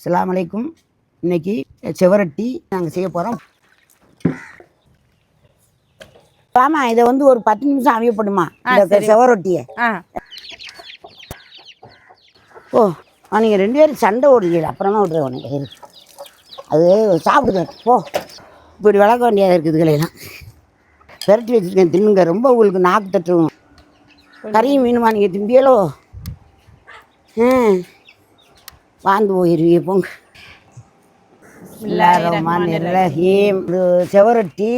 அஸ்ஸலாமு அலைக்கும். இன்னைக்கு செவரொட்டி நாங்கள் செய்ய போகிறோம். ஆமாம், இதை வந்து ஒரு 10 நிமிஷம் அவியப்படுமா இந்த செவரொட்டியை? ஓ, நீங்கள் 2 பேரும் சண்டை ஓடுறீங்க, அப்புறமா விட்ற உனக்கு அது சாப்பிடுங்க. போ, இப்படி வளர்க்க வேண்டியதாக இருக்குதுகளெல்லாம் விரட்டி வச்சுருக்கேன். தின்னுங்க, ரொம்ப உங்களுக்கு நாக்கு தட்டுவோம். கறியும் மீனுமா நீங்கள் திம்பியலோ? வாழ்ந்து போயிருவீங்க போங்க. செவரொட்டி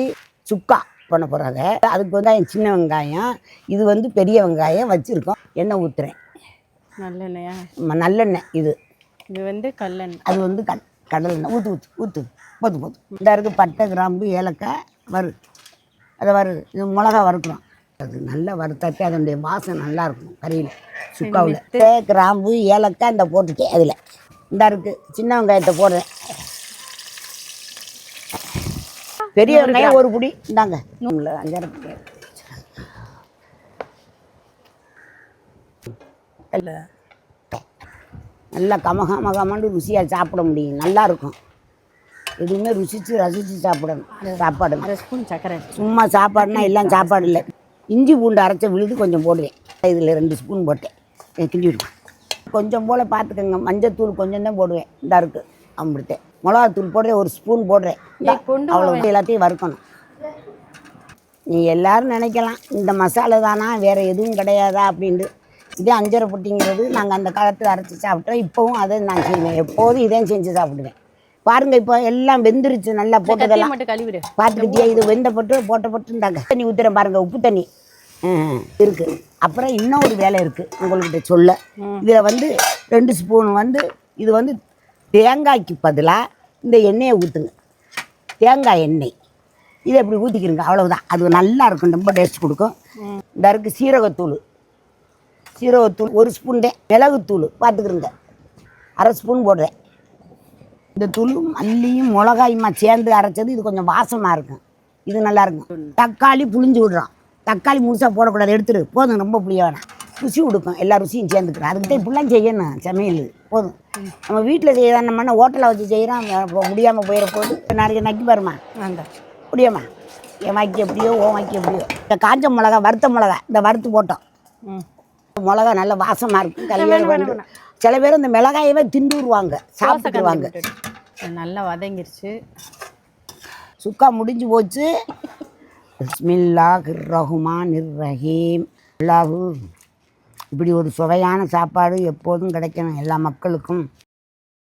சுக்கா பண்ண போகிறாங்க. அதுக்கு வந்து சின்ன வெங்காயம், இது வந்து பெரிய வெங்காயம் வச்சுருக்கோம். எண்ணெய் ஊற்றுறேன். நல்லெண்ணெயா? நல்லெண்ணெய். இது வந்து கல்லெண்ணெய். அது வந்து கடலெண்ணெய். ஊற்று போதும். இந்த இருக்குது பட்டை, கிராம்பு, ஏலக்காய் அதை இது மிளகா வறுக்கிறோம். அது நல்லா வறுத்தாச்சு அதனுடைய வாசனை நல்லா இருக்கும் கறியில், சுக்காவில். கிராம்பு, ஏலக்காய் இந்த போட்டுட்டேன். அதில் இந்த இருக்குது சின்ன வெங்காயத்தை போடுறேன். பெரிய வெங்காயம் ஒரு புடி இந்தாங்க. 5 நல்லா கமகமகமான்னு ருசியாக சாப்பிட முடியும். நல்லா இருக்கும். எதுவுமே ரசித்து சாப்பிடணும். சாப்பாடு 1 ஸ்பூன் சர்க்கரை. சும்மா சாப்பாடுனா எல்லாம் சாப்பாடு இல்லை. இஞ்சி பூண்டு அரைச்ச விழுது கொஞ்சம் போடுவேன். இதில் 2 ஸ்பூன் போட்டேன். கிண்டி விடுவேன். கொஞ்சம் போல் பார்த்துக்கோங்க. மஞ்சத்தூள் கொஞ்சம் தான் போடுவேன். இந்த இருக்குது அப்படித்தேன். மிளகாத்தூள் போடுறேன், 1 ஸ்பூன் போடுறேன். அவ்வளோ எல்லாத்தையும் வறுக்கணும். நீ எல்லோரும் நினைக்கலாம் இந்த மசாலா தானா, வேறு எதுவும் கிடையாதா அப்படின்ட்டு. இதே அஞ்சரை பொட்டிங்கிறது நாங்கள் அந்த காலத்தில் அரைச்சி சாப்பிட்டோம். இப்போவும் அதை நான் செய்வேன். எப்போதும் இதே செஞ்சு சாப்பிடுவேன். பாருங்கள், இப்போ எல்லாம் வெந்துருச்சு. நல்லா போட்டதெல்லாம் பார்த்துக்கிட்டே. இது போட்டுண்டாங்க. தண்ணி ஊற்றுறேன் பாருங்கள், உப்பு தண்ணி இருக்குது. அப்புறம் இன்னொரு வேலை இருக்குது உங்கள்கிட்ட சொல்ல. இதில் வந்து 2 ஸ்பூன் இது வந்து தேங்காய்க்கு பதிலாக இந்த எண்ணெயை ஊற்றுங்க. தேங்காய் எண்ணெய் இதை எப்படி ஊற்றிக்கிறங்க, அவ்வளவுதான். அது நல்லா இருக்கும், ரொம்ப டேஸ்ட் கொடுக்கும். இந்த இருக்குது சீரகத்தூள் 1 ஸ்பூன் தான். மிளகுத்தூள் பார்த்துக்கிறங்க, 1/2 ஸ்பூன் போடுறேன். இந்த தூள் மல்லியும் மிளகாயுமா சேர்ந்து அரைச்சது. இது கொஞ்சம் வாசமாக இருக்கும், இது நல்லாயிருக்கும். தக்காளி புளிஞ்சு விடுறோம். தக்காளி முழுசாக போடக்கூடாது, எடுத்துரு. போதும், ரொம்ப புளிய வேணாம். ருசி கொடுக்கும், எல்லா ருசியும் சேர்ந்துக்கிறோம். அதுக்கிட்ட இப்படிலாம் செய்யணும் சமையல். போதும், நம்ம வீட்டில் செய்யலாம். நம்ம ஹோட்டலில் வச்சு செய்கிறோம். முடியாமல் போயிட போது நாளைக்கு நக்கி பாருமா. முடியாமா? என் வாக்கி எப்படியோ, ஓ வாக்கி எப்படியோ. இந்த காஞ்ச மிளகா, வறுத்த மிளகா இந்த வறுத்து போட்டோம். மிளகா நல்ல வாசமாக இருக்கும். கல்யாணம் சில பேர் இந்த மிளகாயவே திண்டுருவாங்க, சாப்பிட்டுருவாங்க. நல்லா வதங்கிருச்சு. சுக்கா முடிஞ்சு போச்சு. பிஸ்மில்லாஹிர் ரஹ்மானிர் ரஹீம். அல்லாஹு இப்படி ஒரு சுவையான சாப்பாடு எப்போதும் கிடைக்கணும் எல்லா மக்களுக்கும்.